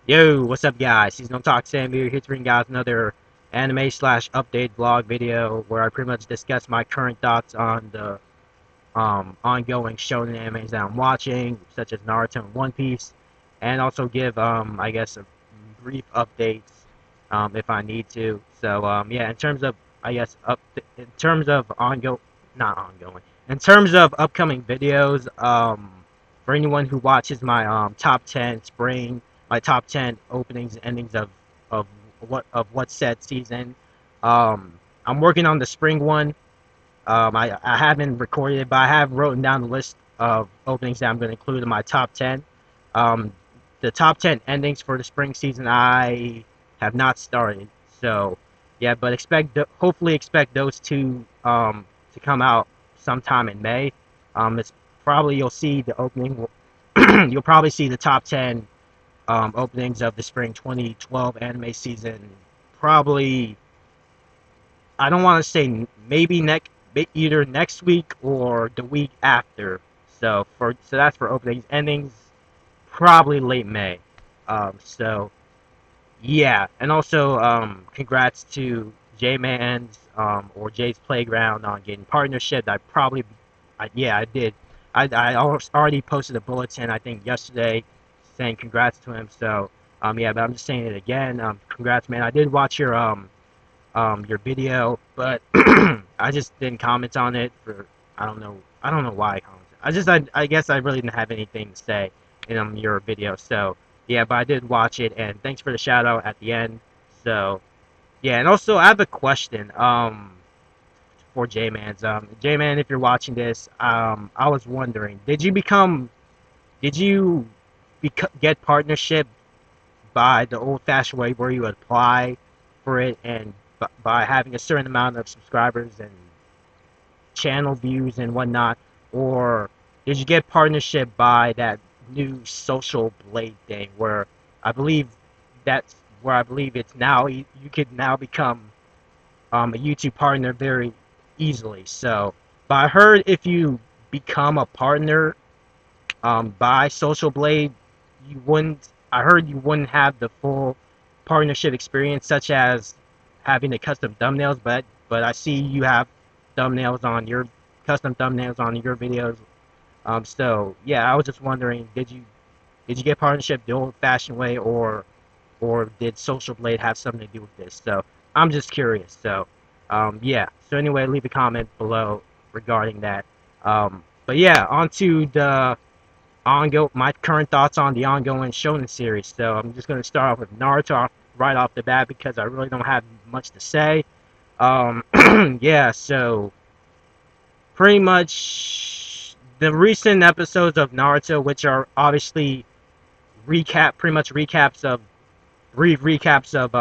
Yo, what's up, guys? Seasonal Talk Sam here to bring guys another anime slash update vlog video where I pretty much discuss my current thoughts on the ongoing shonen animes that I'm watching, such as Naruto and One Piece, and also give I guess a brief updates if I need to. So yeah, in terms of in terms of not ongoing, in terms of upcoming videos, for anyone who watches my top 10 spring, my top 10 openings and endings of what said season, I'm working on the spring one. I haven't recorded it, but I have written down the list of openings that I'm going to include in my top 10. Um, the top 10 endings for the spring season I have not started. So, yeah, but hopefully expect those two to come out sometime in May. It's probably you'll see the opening. You'll probably see the top 10 openings of the spring 2012 anime season. Probably I don't want to say maybe either next week or the week after. So that's for openings. Endings probably late May. So yeah, and also congrats to J Man's or Jay's Playground on getting partnership. Yeah, I did. I already posted a bulletin I think yesterday saying congrats to him. So yeah, but I'm just saying it again. Congrats, man. I did watch your video, but I just didn't comment on it for I don't know why I commented. I guess I really didn't have anything to say in your video. So yeah, but I did watch it, and thanks for the shout out at the end. So yeah, and also I have a question for J Man, if you're watching this, I was wondering, did you get partnership by the old-fashioned way where you apply for it and by having a certain amount of subscribers and channel views and whatnot, or did you get partnership by that new social blade thing where I believe that's where I believe it's now you could now become a YouTube partner very easily. So, but I heard if you become a partner by Social Blade, you wouldn't. I heard you wouldn't have the full partnership experience, such as having the custom thumbnails. But I see you have thumbnails on your custom thumbnails on your videos. So yeah, I was just wondering, did you get partnership the old-fashioned way, or did Social Blade have something to do with this? So I'm just curious. So yeah. So anyway, leave a comment below regarding that. But yeah, on to the my current thoughts on the ongoing shonen series. So I'm just going to start off with Naruto right off the bat because I really don't have much to say. Yeah, so pretty much the recent episodes of Naruto, which are obviously pretty much recaps of brief recaps of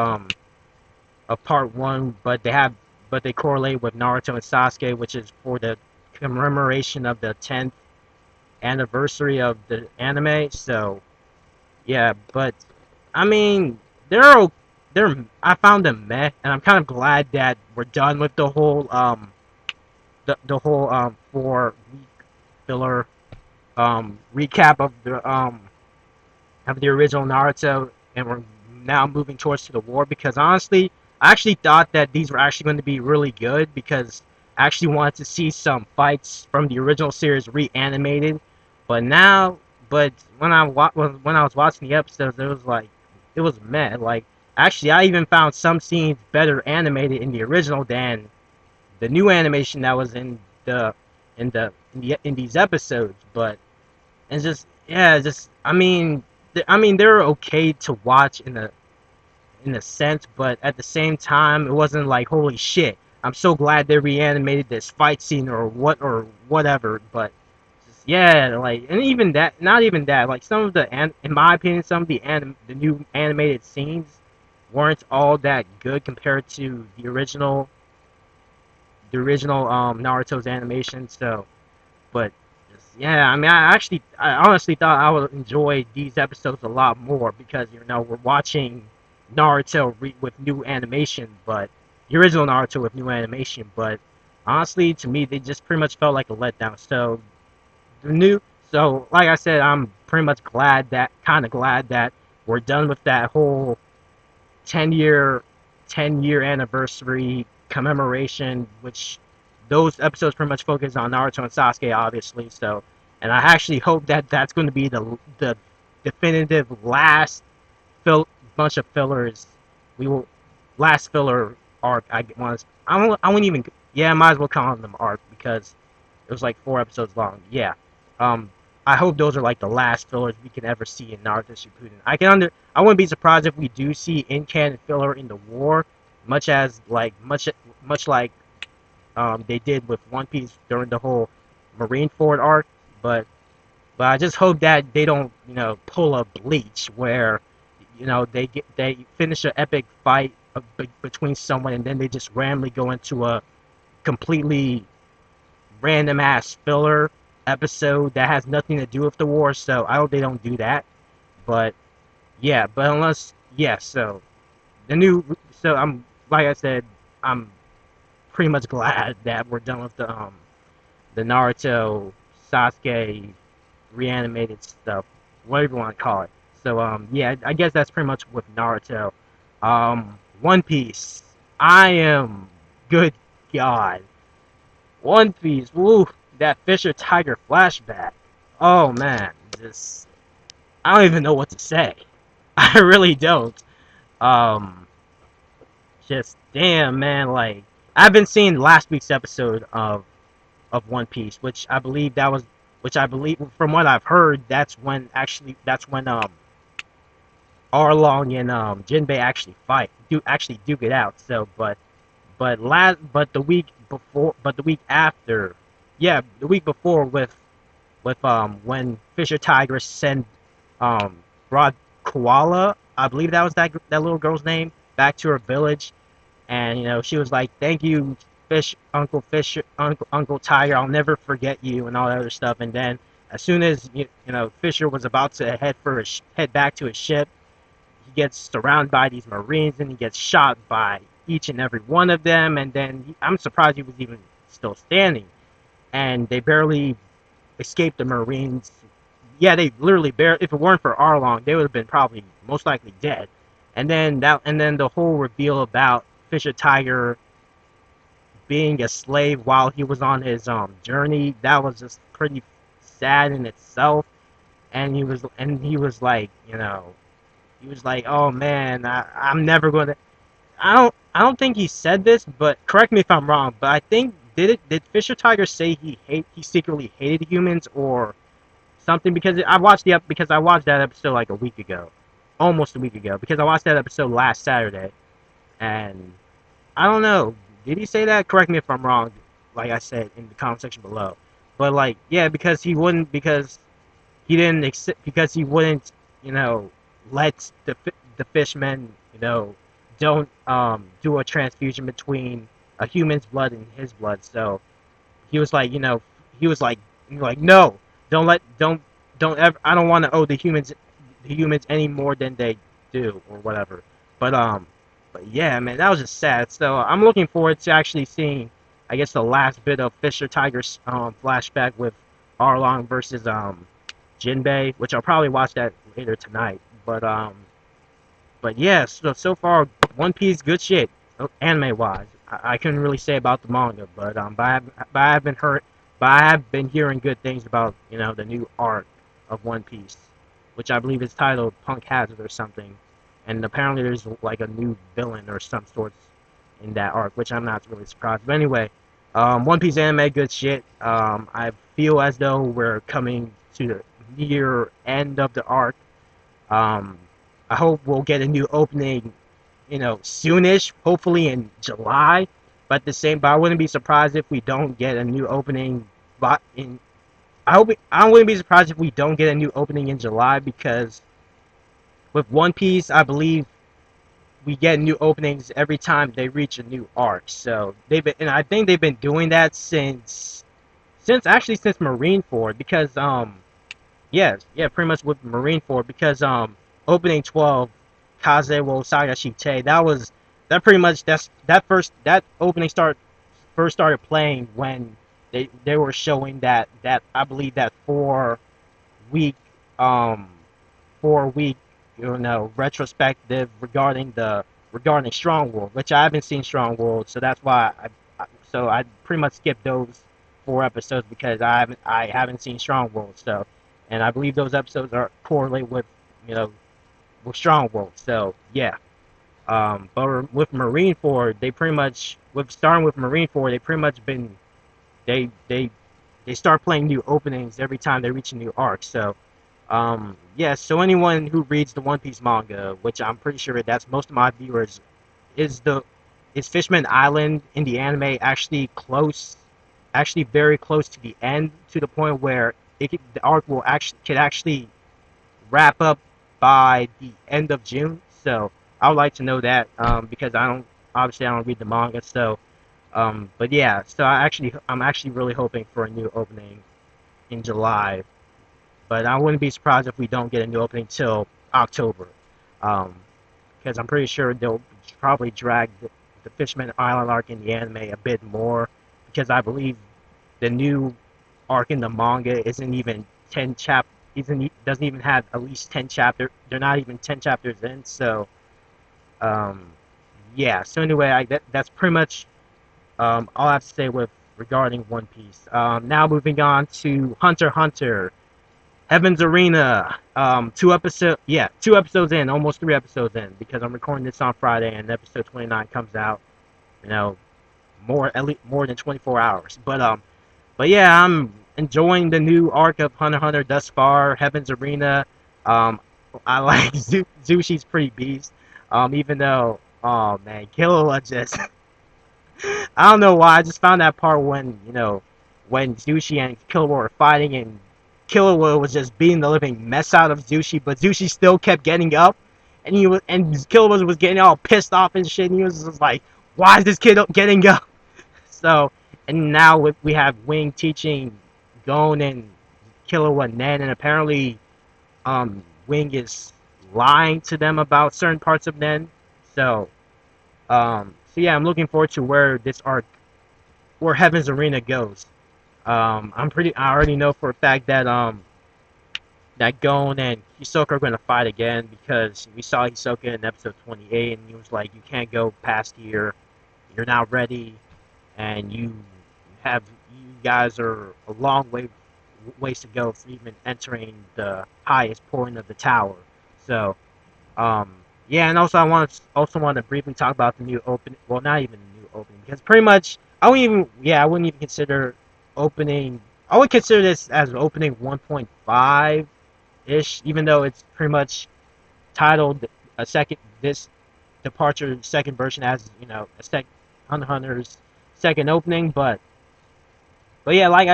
part one, but they correlate with Naruto and Sasuke, which is for the commemoration of the 10th anniversary of the anime. So yeah, but I mean, they're I found them meh, and I'm kind of glad that we're done with the whole 4 week filler recap of the original Naruto, and we're now moving towards to the war. Because honestly, I actually thought that these were actually going to be really good because I actually wanted to see some fights from the original series reanimated. But now, but when I was watching the episodes, it was meh. Like actually, I even found some scenes better animated in the original than the new animation that was in these episodes. But it's just yeah, just I mean they're okay to watch in a sense, but at the same time it wasn't like holy shit. I'm so glad they reanimated this fight scene or whatever. But just, yeah, like, and even that, not even that, like some of in my opinion, some of the new animated scenes weren't all that good compared to the original Naruto's animation. So but yeah, I mean, I honestly thought I would enjoy these episodes a lot more because we're watching Naruto with new animation, but the original Naruto with new animation. But honestly, to me, they just pretty much felt like a letdown. So the new, so like I said, I'm pretty much kind of glad that we're done with that whole 10-year 10-year anniversary commemoration, which those episodes pretty much focus on Naruto and Sasuke, obviously. So, and I actually hope that that's going to be the definitive last bunch of fillers. We will last filler arc. I won't even. Yeah, I might as well call them arc because it was like 4 episodes long. Yeah. Um, I hope those are like the last fillers we can ever see in Naruto Shippuden. I wouldn't be surprised if we do see in-canon filler in the war, much like they did with One Piece during the whole Marineford arc. But but I just hope that they don't pull a Bleach where they finish an epic fight between someone and then they just randomly go into a completely random ass filler episode that has nothing to do with the war. So I hope they don't do that. But yeah, but unless yeah, so the new so I'm like I said, I'm pretty much glad that we're done with the Naruto Sasuke reanimated stuff, whatever you want to call it. So yeah, I guess that's pretty much with Naruto. One Piece. I am good God. One Piece, woo, that Fisher Tiger flashback. Oh man, just I don't even know what to say. I really don't. Um, just damn man, like I've been seeing last week's episode of One Piece, which I believe from what I've heard, that's when Arlong and Jinbei actually duke it out. So, but the week after, yeah, the week before with when Fisher Tigress sent um brought Koala, I believe that was that little girl's name, back to her village, and she was like, "Thank you, Uncle Tiger. I'll never forget you," and all that other stuff. And then as soon as Fisher was about to head back to his ship, he gets surrounded by these Marines and he gets shot by each and every one of them. And then I'm surprised he was even still standing. And they barely escaped the Marines. Yeah, they literally barely. If it weren't for Arlong, they would have been probably most likely dead. And then the whole reveal about Fisher Tiger being a slave while he was on his journey, that was just pretty sad in itself. And he was like, he was like, "Oh man, I'm never gonna." I don't think he said this, but correct me if I'm wrong. But I think did Fisher Tiger say he secretly hated humans or something? Because I watched that episode like a week ago, almost a week ago. Because I watched that episode last Saturday, and I don't know. Did he say that? Correct me if I'm wrong. Like I said in the comment section below. But like, yeah, because he didn't accept because he wouldn't let the fishmen don't do a transfusion between a human's blood and his blood. So he was like, no, don't ever. I don't want to owe the humans any more than they do or whatever. But but yeah, man, that was just sad. So I'm looking forward to actually seeing, I guess, the last bit of Fisher Tiger's flashback with Arlong versus Jinbei, which I'll probably watch that later tonight. But yeah, so far One Piece good shit, anime wise. I couldn't really say about the manga, but I've been hurt, but I have been hearing good things about the new arc of One Piece, which I believe is titled Punk Hazard or something, and apparently there's like a new villain or some sorts in that arc, which I'm not really surprised. But anyway, One Piece anime good shit. I feel as though we're coming to the near end of the arc. Um, I hope we'll get a new opening, soonish, hopefully in July. But I wouldn't be surprised if we don't get a new opening. But I wouldn't be surprised if we don't get a new opening in July because with One Piece, I believe we get new openings every time they reach a new arc. So and I think they've been doing that since Marineford because yes, yeah, pretty much with Marineford because opening 12 Kaze wo Saga Shite, that pretty much that opening first started playing when they were showing that I believe that 4 week um 4 week retrospective regarding Strong World, which I haven't seen Strong World, so that's why I pretty much skipped those 4 episodes because I haven't seen Strong World. So, and I believe those episodes are correlated with Strong World. So yeah. But with Marineford, they pretty much with starting with Marineford, they pretty much been they they they start playing new openings every time they reach a new arc. So yeah, so anyone who reads the One Piece manga, which I'm pretty sure that's most of my viewers, is the is Fishman Island in the anime actually very close to the end, to the point where the arc will actually could actually wrap up by the end of June. So I would like to know that, because I don't read the manga. So but yeah, so I'm actually really hoping for a new opening in July, but I wouldn't be surprised if we don't get a new opening till October, um, because I'm pretty sure they'll probably drag the Fishman Island arc in the anime a bit more, because I believe the new arc in the manga isn't even 10 isn't doesn't even have at least 10 chapters. They're not even 10 chapters in. So um, yeah. So anyway, that's pretty much all I have to say with regarding One Piece. Now moving on to Hunter x Hunter. Heaven's Arena. 2 episodes in, almost 3 episodes in, because I'm recording this on Friday and episode 29 comes out, you know, at least more than 24 hours. But yeah, I'm enjoying the new arc of Hunter x Hunter thus far. Heaven's Arena. Um, I like Zushi's pretty beast. Even though, oh man, Killua just I don't know why. I just found that part when Zushi and Killua were fighting, and Killua was just beating the living mess out of Zushi, but Zushi still kept getting up, and Killua was getting all pissed off and shit. And he was just like, "Why is this kid getting up?" So, and now we have Wing teaching Gon and Killua Nen, and apparently, Wing is lying to them about certain parts of Nen. So, so yeah, I'm looking forward to where Heaven's Arena goes. I already know for a fact that Gon and Hisoka are going to fight again, because we saw Hisoka in episode 28, and he was like, "You can't go past here. You're not ready, and you guys are a long ways to go for even entering the highest point of the tower." So um, yeah, and also want to briefly talk about the new opening. Well, not even the new opening, because pretty much I wouldn't even consider opening. I would consider this as opening 1.5 ish, even though it's pretty much titled a second this departure second version as a Hunter x Hunter's second opening. But yeah, like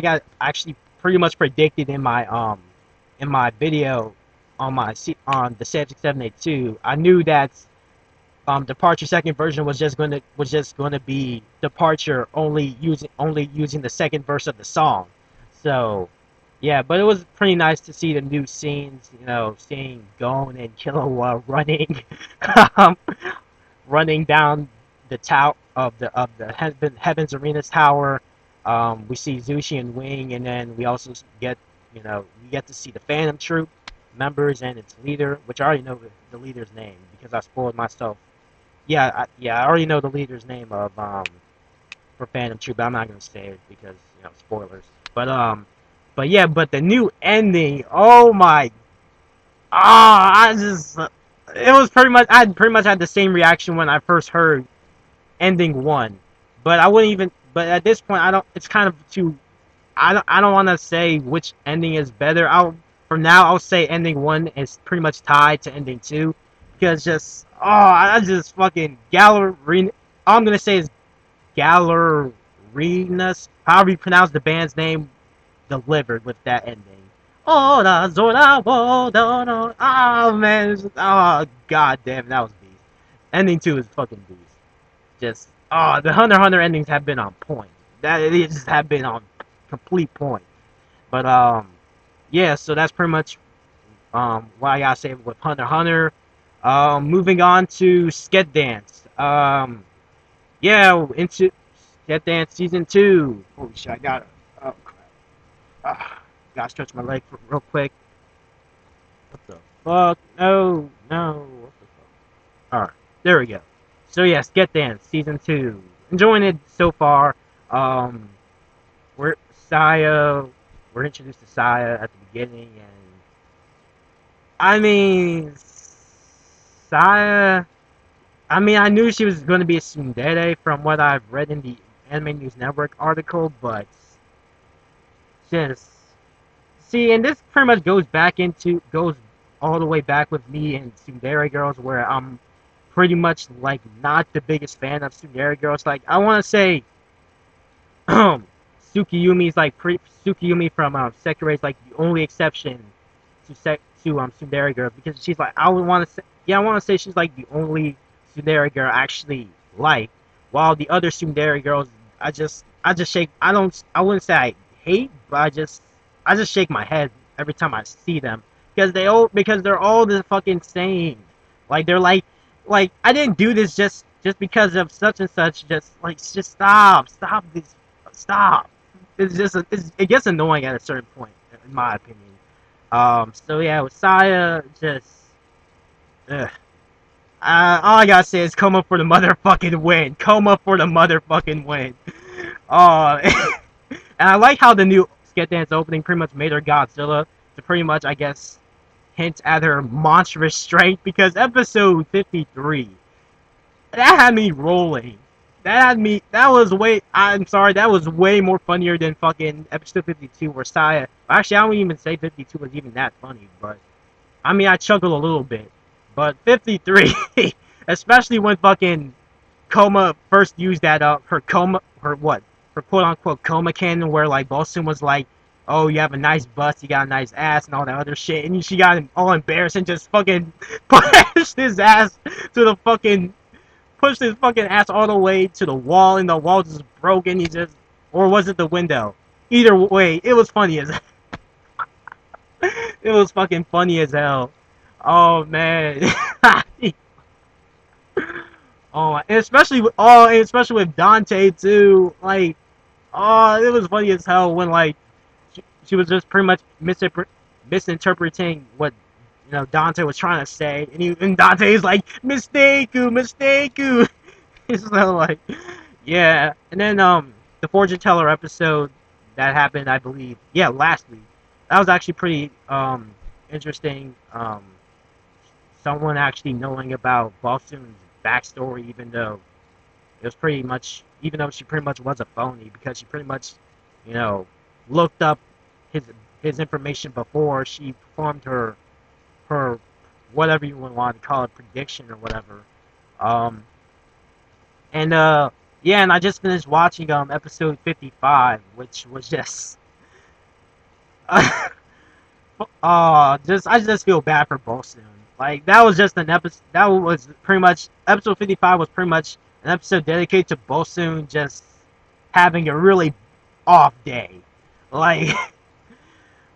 I actually pretty much predicted in my video on the 782, I knew that Departure second version was just going to be Departure only using the second verse of the song. So yeah, but it was pretty nice to see the new scenes, seeing Gon and Killua running um, running down the tower of the Heaven's Arena tower. We see Zushi and Wing, and then we also get to see the Phantom Troop members and its leader, which I already know the leader's name because I spoiled myself. I already know the leader's name of for Phantom Troop, but I'm not gonna say it because spoilers. But the new ending, oh my, I just it was pretty much I pretty much had the same reaction when I first heard ending one, but I wouldn't even. But at this point, I don't. It's kind of too. I don't want to say which ending is better. From now I'll say ending one is pretty much tied to ending two, because just I just fucking Gallery. All I'm gonna say is Gallerinas. However you pronounce the band's name, delivered with that ending. Oh, man, oh god damn, that was beast. Ending two is fucking beast. Just the Hunter x Hunter endings have been on point. That it just have been on complete point. But yeah, so that's pretty much what I gotta say with Hunter x Hunter. Moving on to Sket Dance. Yeah, into Sket Dance season 2. Holy shit, I got oh crap. Gotta stretch my leg real quick. What the Fuck, no, no. What the fuck? Alright, there we go. So yeah, Sket Dance, Season 2. Enjoying it so far. Um, we're Saya, we're introduced to Saya at the beginning, and I mean, Saya, I mean, I knew she was going to be a tsundere from what I've read in the Anime News Network article, but just see, and this pretty much goes all the way back with me and tsundere girls, where I'm pretty much like not the biggest fan of tsundere girls. Like I want to say, Tsukiyumi's like Tsukiyumi from Sekiro is like the only exception to tsundere girls, because she's like, I would want to say, yeah, I want to say she's like the only tsundere girl I actually like, while the other tsundere girls I just shake, I wouldn't say I hate, but I just shake my head every time I see them, because they're all the fucking same. Like they're like I didn't do this just because of such and such. Just stop this, stop. It gets annoying at a certain point, in my opinion. So yeah, with Saya, just ugh. All I gotta say is Coma for the motherfucking win. Coma for the motherfucking win. And I like how the new Sket Dance opening pretty much made her Godzilla to pretty much, I guess, hint at her monstrous strength, because episode 53, that had me rolling. I'm sorry, that was way more funnier than fucking episode 52 where Saya, actually I don't even say 52 was even that funny, but I mean I chuckled a little bit. But 53, especially when fucking Coma first used that her quote unquote coma cannon, where like Bolson was like, oh, you have a nice bust, you got a nice ass and all that other shit, and she got him all embarrassed and just fucking pushed his ass to the fucking pushed his fucking ass all the way to the wall, and the wall just broke, and or was it the window? Either way, it was funny as it was fucking funny as hell. Oh man. And especially with Dante too. Like, oh, it was funny as hell when like she was just pretty much misinterpreting what Dante was trying to say, and Dante's like, mistake you. So like, yeah. And then the fortune teller episode that happened, I believe, yeah, last week. That was actually pretty interesting. Someone actually knowing about Balsoon's backstory, even though she pretty much was a phony, because she pretty much, you know, looked up his his information before she performed her whatever you want to call it, prediction or whatever. Um, and yeah, and I just finished watching episode 55, which was just I just feel bad for Bolson. Like that was just an episode. That was pretty much episode 55 was pretty much an episode dedicated to Bolson just having a really off day. Like,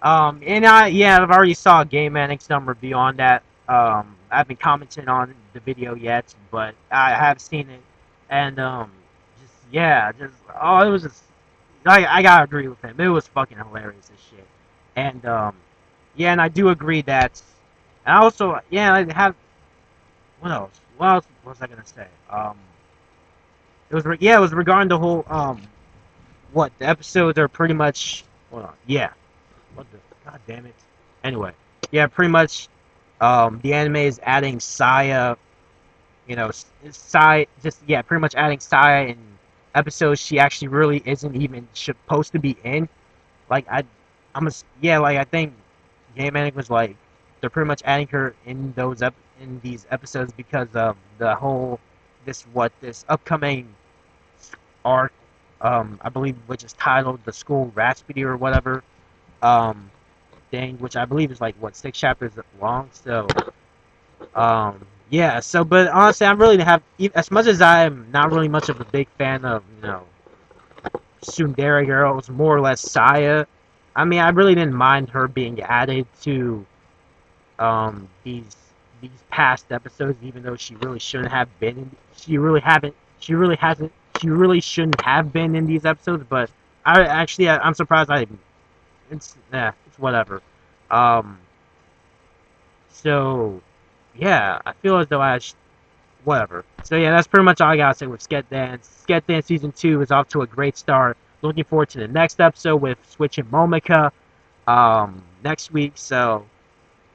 and I've already saw Game Annex number review on that. I haven't commented on the video yet, but I have seen it, and it was just I gotta agree with him. It was fucking hilarious as shit, and yeah, and I do agree that, and also yeah, I have what else? What else was I gonna say? It was regarding the whole what the episodes are pretty much. Hold on, yeah. What the? God damn it. Anyway, yeah, pretty much. The anime is adding Saya. Saya just pretty much adding Saya in episodes she actually really isn't even supposed to be in. Like like I think Game Manic was like they're pretty much adding her in in these episodes because of the whole this upcoming arc, I believe, which is titled the School Raspity or whatever um thing, which I believe is like what 6 chapters long. So yeah, so but honestly, I'm really as much as I'm not really much of a big fan of Tsundere girls, more or less Saya. I mean, I really didn't mind her being added to these past episodes, even though she really shouldn't have been. She really shouldn't have been in these episodes. But I'm surprised. It's whatever. Um, So yeah, I feel as though whatever. So yeah, that's pretty much all I gotta say with Sket Dance. Sket Dance season 2 is off to a great start. Looking forward to the next episode with Switch and Momika next week. So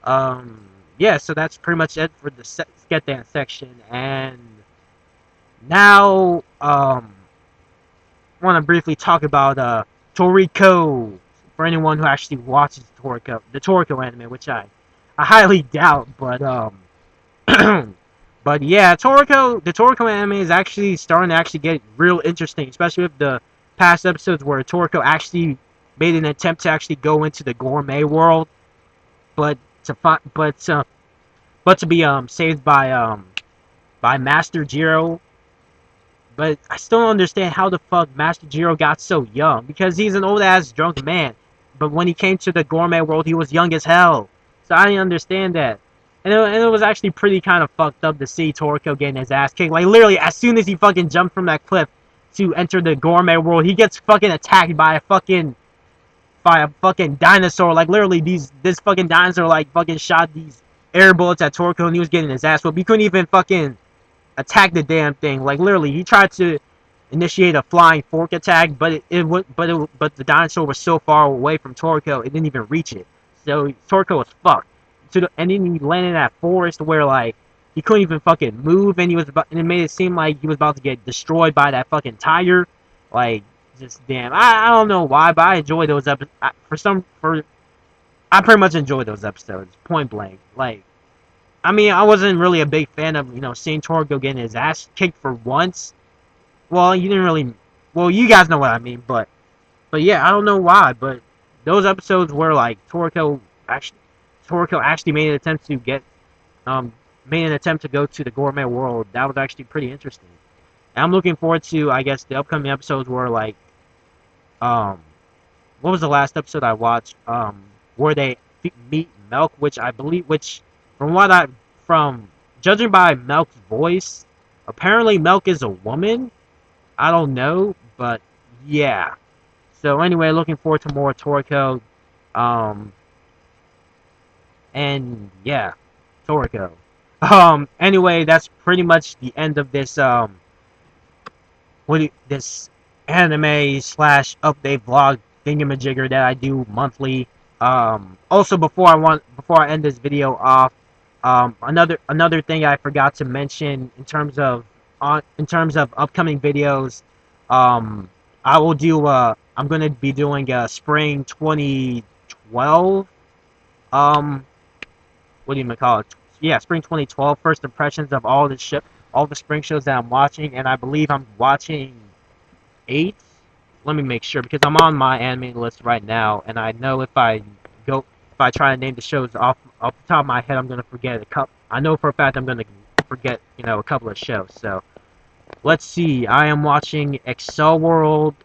yeah, so that's pretty much it for the Sket Dance section. And now I want to briefly talk about Toriko. For anyone who actually watches the Toriko anime, which I highly doubt, but but yeah, the Toriko anime is actually starting to actually get real interesting, especially with the past episodes where Toriko actually made an attempt to actually go into the gourmet world, but to find, but to be saved by Master Jiro. But I still don't understand how the fuck Master Jiro got so young, because he's an old ass drunk man. But when he came to the gourmet world, he was young as hell. So I didn't understand that. And it was actually pretty kind of fucked up to see Toriko getting his ass kicked. Like, literally, as soon as he fucking jumped from that cliff to enter the gourmet world, he gets fucking attacked by a fucking dinosaur. Like, literally, this fucking dinosaur, like, fucking shot these air bullets at Toriko, and he was getting his ass whooped. He couldn't even fucking attack the damn thing. Like, literally, he tried to initiate a flying fork attack, but but the dinosaur was so far away from Toriko, it didn't even reach it. So Toriko was fucked. And then he landed in that forest where, like, he couldn't even fucking move, and and it made it seem like he was about to get destroyed by that fucking tiger. Like, just damn. I don't know why, but I enjoy those episodes. I pretty much enjoy those episodes, point blank. Like, I mean, I wasn't really a big fan of, seeing Toriko getting his ass kicked for once. Well, you didn't really. Well, you guys know what I mean, but yeah, I don't know why, but those episodes where like Toriko actually made an attempt to um made an attempt to go to the gourmet world. That was actually pretty interesting. And I'm looking forward to, I guess, the upcoming episodes where like um what was the last episode I watched where they meet Milk, which I believe, which from what I from judging by Milk's voice, apparently Milk is a woman. I don't know, but yeah. So anyway, looking forward to more Toriko. Um, and yeah, Toriko. Anyway, that's pretty much the end of this this anime slash update vlog thingamajigger that I do monthly. Also before I end this video off, another thing I forgot to mention in terms of upcoming videos, I will do I'm gonna be doing a spring 2012 what do you call it? Yeah, spring 2012 first impressions of all the spring shows that I'm watching, and I believe I'm watching 8. Let me make sure, because I'm on my anime list right now, and I know if I try to name the shows off the top of my head, I'm gonna forget a couple. I know for a fact I'm gonna forget, a couple of shows. So let's see. I am watching Excel World,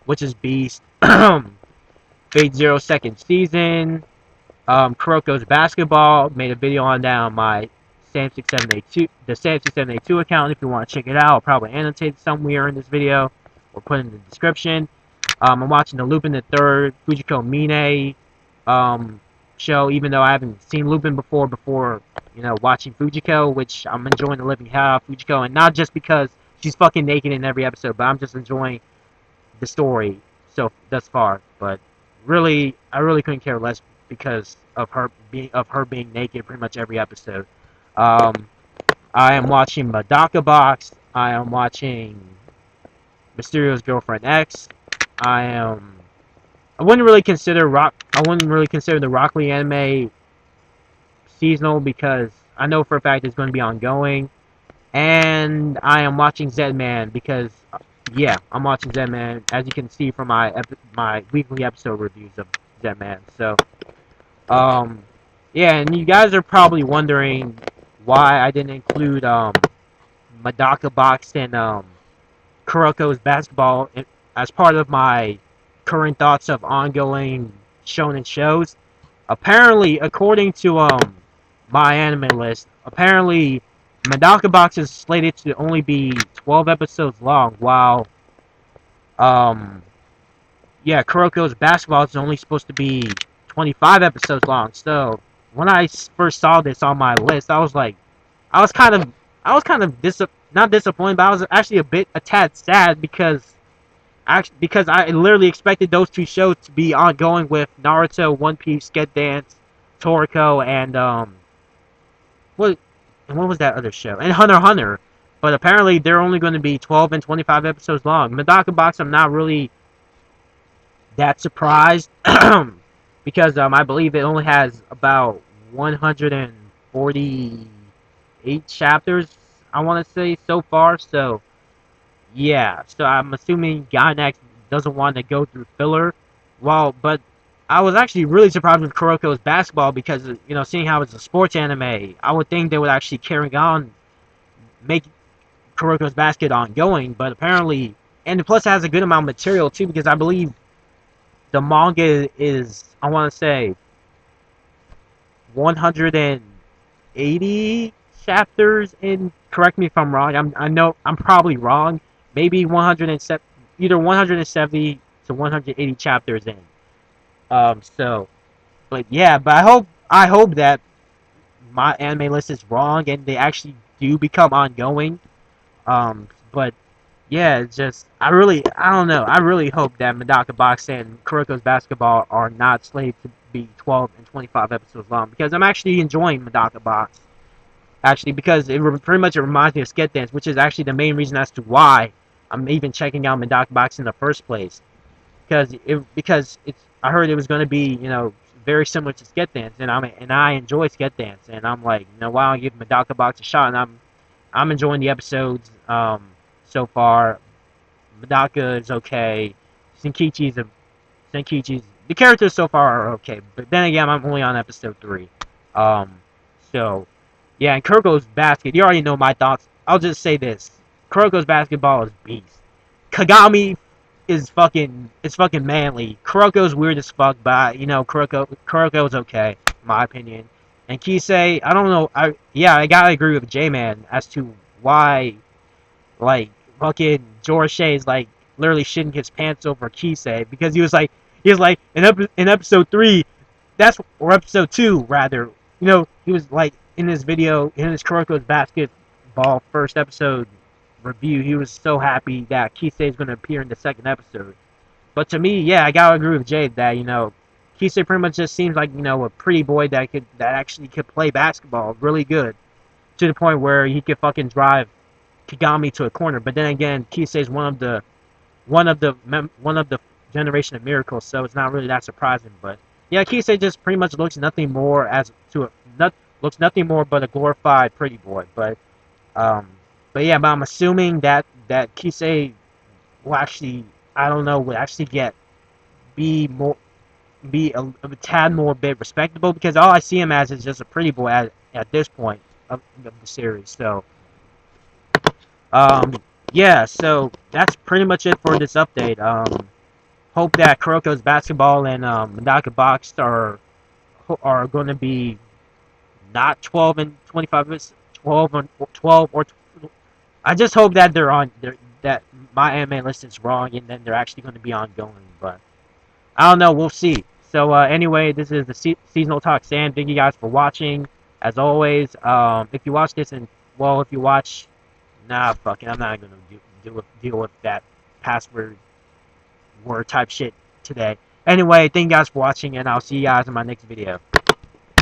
which is Beast. Fate Zero second season. Kuroko's Basketball, made a video on that on my Sam6782 account. If you want to check it out, I'll probably annotate it somewhere in this video or put it in the description. I'm watching the Lupin the Third Fujiko Mine show, even though I haven't seen Lupin before watching Fujiko, which I'm enjoying the living hell out of Fujiko, and not just because she's fucking naked in every episode, but I'm just enjoying the story thus far. But really, I really couldn't care less because of her being naked pretty much every episode. I am watching Madaka Box. I am watching Mysterio's Girlfriend X. I wouldn't really consider the Rock Lee anime seasonal because I know for a fact it's going to be ongoing. And I am watching Z-Man because yeah, I'm watching Z-Man, as you can see from my weekly episode reviews of Z-Man. So yeah, and you guys are probably wondering why I didn't include Madaka Box and Kuroko's Basketball as part of my current thoughts of ongoing shonen shows. Apparently, according to my anime list, apparently Madaka Box is slated to only be 12 episodes long, while yeah, Kuroko's Basketball is only supposed to be 25 episodes long. So when I first saw this on my list, I was like, I was kind of, I was kind of not disappointed, but I was actually a tad sad because I literally expected those two shows to be ongoing with Naruto, One Piece, Sket Dance, Toriko, and what what was that other show? And Hunter x Hunter. But apparently they're only going to be 12 and 25 episodes long. Medaka Box, I'm not really that surprised because I believe it only has about 148 chapters. I want to say so far. So yeah, so I'm assuming Gainax doesn't want to go through filler. Well, but I was actually really surprised with Kuroko's basketball because seeing how it's a sports anime, I would think they would actually carry on, make Kuroko's basket ongoing. But apparently, and plus it has a good amount of material too because I believe the manga is, I want to say, 180 chapters in. Correct me if I'm wrong. I know I'm probably wrong. Maybe 107, either 170 to 180 chapters in. So, but yeah, but I hope that my anime list is wrong and they actually do become ongoing. But yeah, it's just I don't know. I really hope that Medaka Box and Kuroko's Basketball are not slated to be 12 and 25 episodes long because I'm actually enjoying Medaka Box. Actually, because pretty much it reminds me of Sket Dance, which is actually the main reason as to why I'm even checking out Medaka Box in the first place. Because it's I heard it was going to be very similar to Sket Dance, and I enjoy Sket Dance, and I'm like, why don't I give Medaka Box a shot? And I'm enjoying the episodes so far. Madaka is okay. Senkichi's a Senkichi's the characters so far are okay, but then again, I'm only on episode 3. Um, so yeah, and Kuroko's basket. You already know my thoughts. I'll just say this: Kuroko's basketball is beast. Kagami is fucking manly. Kuroko's weird as fuck, but Kuroko's okay, in my opinion. And Kisei, I don't know. I gotta agree with J-Man as to why, like, fucking George Shea is like literally shitting his pants over Kisei because he was like in episode 3, or episode 2 rather. He was like in his video, in his Kuroko's basketball first episode review, he was so happy that Kisei is going to appear in the second episode. But to me, yeah, I gotta agree with Jade that Kisei pretty much just seems like a pretty boy that actually could play basketball really good to the point where he could fucking drive Kagami to a corner. But then again, Kisei is one of the generation of miracles, so it's not really that surprising. But yeah, Kisei just pretty much looks nothing more looks nothing more but a glorified pretty boy. Um, but I'm assuming that Kisei will actually, I don't know, will actually be more be a tad more bit respectable because all I see him as is just a pretty boy at this point of the series. So um, yeah, so that's pretty much it for this update. Hope that Kuroko's basketball and Medaka Box are going to be not 12 and 25 minutes, 12 or I just hope that that my anime list is wrong and then they're actually going to be ongoing. But I don't know. We'll see. So anyway, this is the seasonal talk. Sam, thank you guys for watching. As always, if you watch this if you watch, nah, fuck it, I'm not gonna deal with that password word type shit today. Anyway, thank you guys for watching, and I'll see you guys in my next video.